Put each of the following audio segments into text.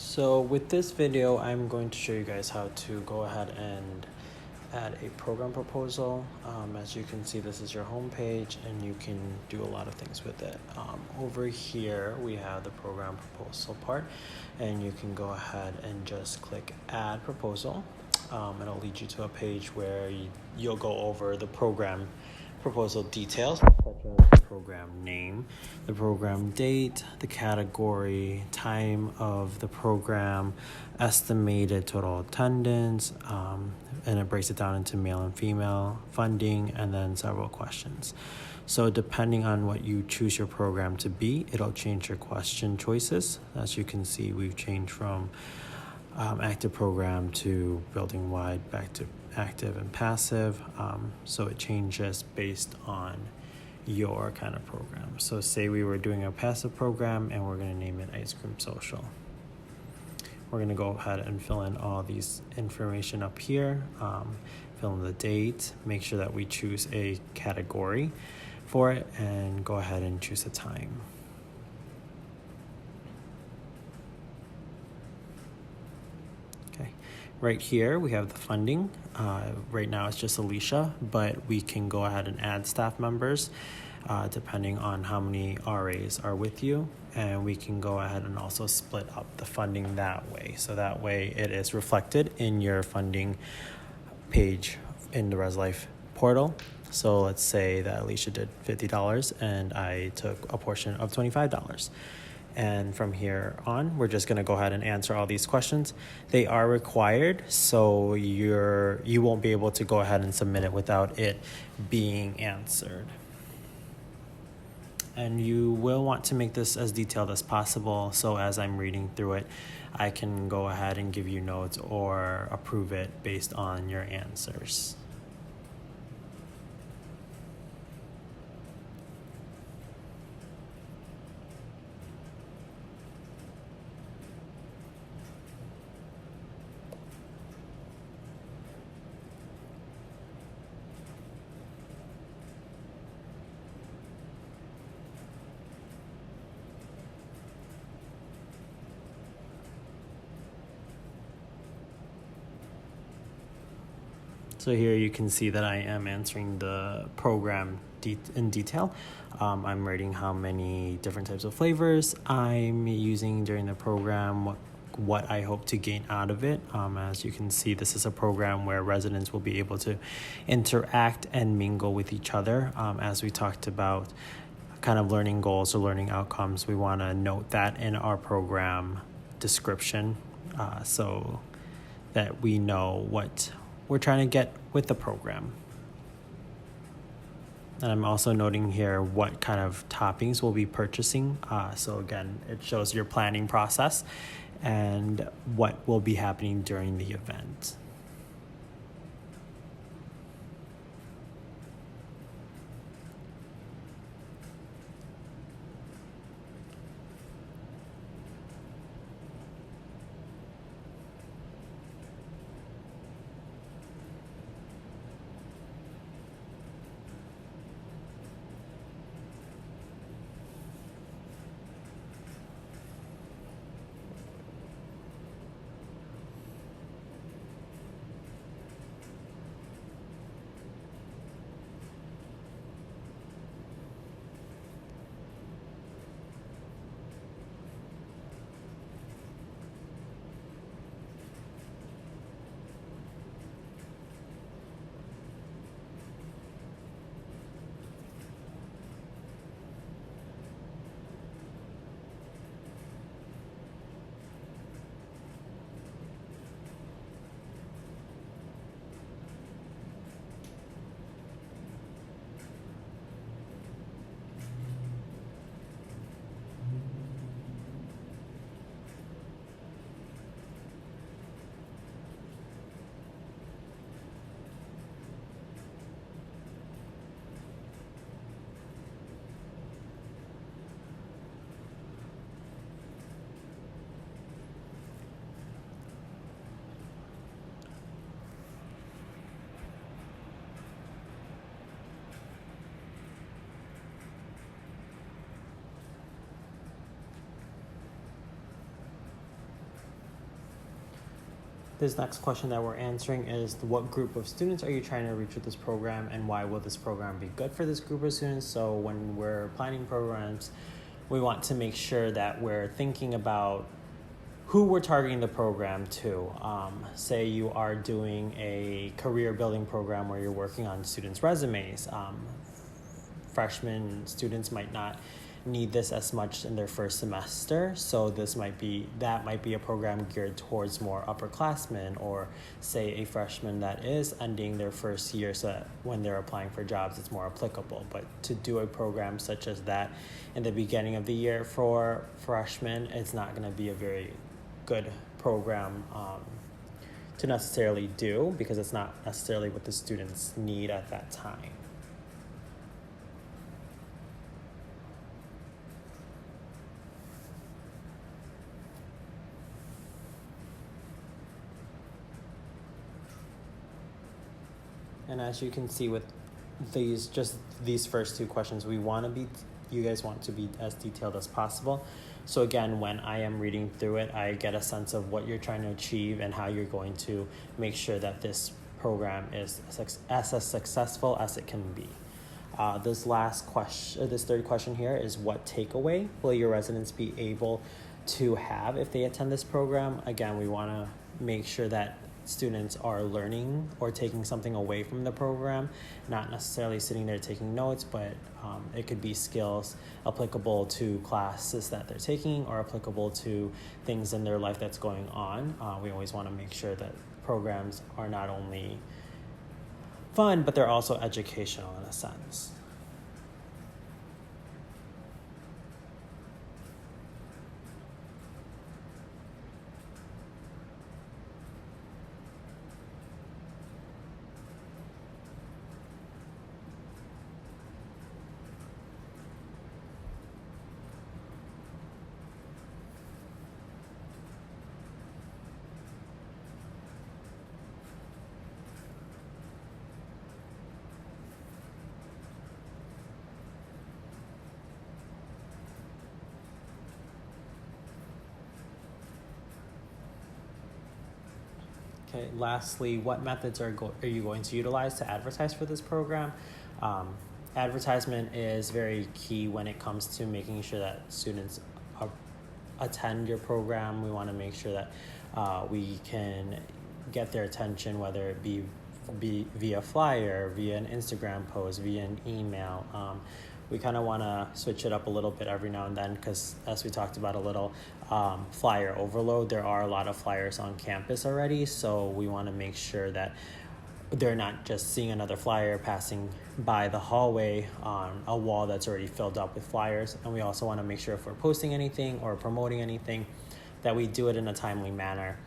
So with this video, I'm going to show you guys how to go ahead and add a program proposal. As you can see, this is your home page and you can do a lot of things with it. Over here, we have the program proposal part, and you can go ahead and just click add proposal. It'll lead you to a page where you'll go over the program proposal details, such as the program name, the program date, the category, time of the program, estimated total attendance, and it breaks it down into male and female, funding, and then several questions. So depending on what you choose your program to be, it'll change your question choices. As you can see, we've changed from active program to building wide, back to active and passive. So it changes based on your kind of program. So say we were doing a passive program and we're going to name it Ice Cream Social. We're going to go ahead and fill in all these information up here, fill in the date, make sure that we choose a category for it, and go ahead and choose a time. Right here, we have the funding. Right now, it's just Alicia, but we can go ahead and add staff members depending on how many RAs are with you. And we can go ahead and also split up the funding that way. So that way it is reflected in your funding page in the ResLife portal. So let's say that Alicia did $50 and I took a portion of $25. And from here on, we're just going to go ahead and answer all these questions. They are required, so you won't be able to go ahead and submit it without it being answered. And you will want to make this as detailed as possible, so as I'm reading through it, I can go ahead and give you notes or approve it based on your answers. So here you can see that I am answering the program in detail. I'm rating how many different types of flavors I'm using during the program, what I hope to gain out of it. As you can see, this is a program where residents will be able to interact and mingle with each other. As we talked about kind of learning goals or learning outcomes, we want to note that in our program description so that we know what we're trying to get with the program. And I'm also noting here what kind of toppings we'll be purchasing. So again, it shows your planning process and what will be happening during the event. This next question that we're answering is what group of students are you trying to reach with this program, and why will this program be good for this group of students? So when we're planning programs, we want to make sure that we're thinking about who we're targeting the program to. Say you are doing a career building program where you're working on students' resumes. Freshman students might not need this as much in their first semester, so that might be a program geared towards more upperclassmen, or say a freshman that is ending their first year, so that when they're applying for jobs it's more applicable. But to do a program such as that in the beginning of the year for freshmen, it's not going to be a very good program to necessarily do, because it's not necessarily what the students need at that time. And as you can see with these first two questions, you guys want to be as detailed as possible. So again, when I am reading through it, I get a sense of what you're trying to achieve and how you're going to make sure that this program is as successful as it can be. This third question here is, what takeaway will your residents be able to have if they attend this program? Again, we want to make sure that students are learning or taking something away from the program, not necessarily sitting there taking notes, but it could be skills applicable to classes that they're taking or applicable to things in their life that's going on. We always want to make sure that programs are not only fun, but they're also educational in a sense. Okay, lastly, what methods are you going to utilize to advertise for this program? Advertisement is very key when it comes to making sure that students attend your program. We want to make sure that we can get their attention, whether it be via flyer, via an Instagram post, via an email. We kind of want to switch it up a little bit every now and then, because as we talked about a little, flyer overload, there are a lot of flyers on campus already, so we want to make sure that they're not just seeing another flyer passing by the hallway on a wall that's already filled up with flyers. And we also want to make sure if we're posting anything or promoting anything, that we do it in a timely manner,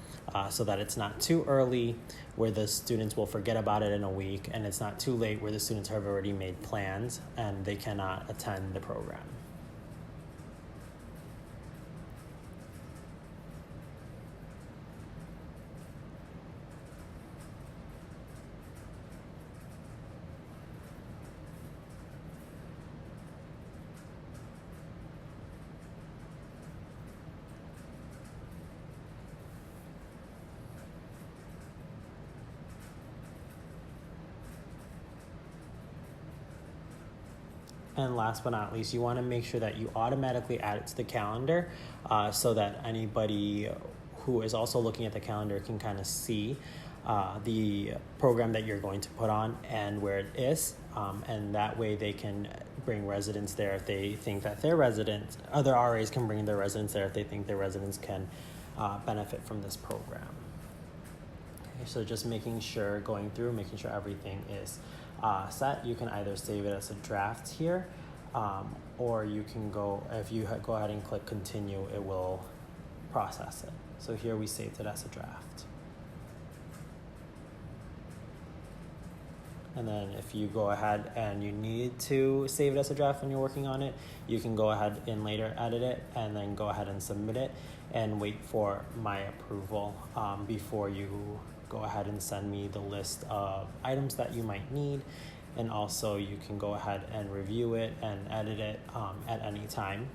so that it's not too early where the students will forget about it in a week, and it's not too late where the students have already made plans and they cannot attend the program. And last but not least, you want to make sure that you automatically add it to the calendar, so that anybody who is also looking at the calendar can kind of see the program that you're going to put on and where it is. And that way they can bring residents there if they think that their residents, other RAs can bring their residents there if they think their residents can benefit from this program. Okay, so just making sure everything is set. You can either save it as a draft here, or you can if you go ahead and click continue, it will process it. So here we saved it as a draft. And then if you go ahead and you need to save it as a draft when you're working on it, you can go ahead and later edit it and then go ahead and submit it and wait for my approval before you go ahead and send me the list of items that you might need. And also you can go ahead and review it and edit it at any time.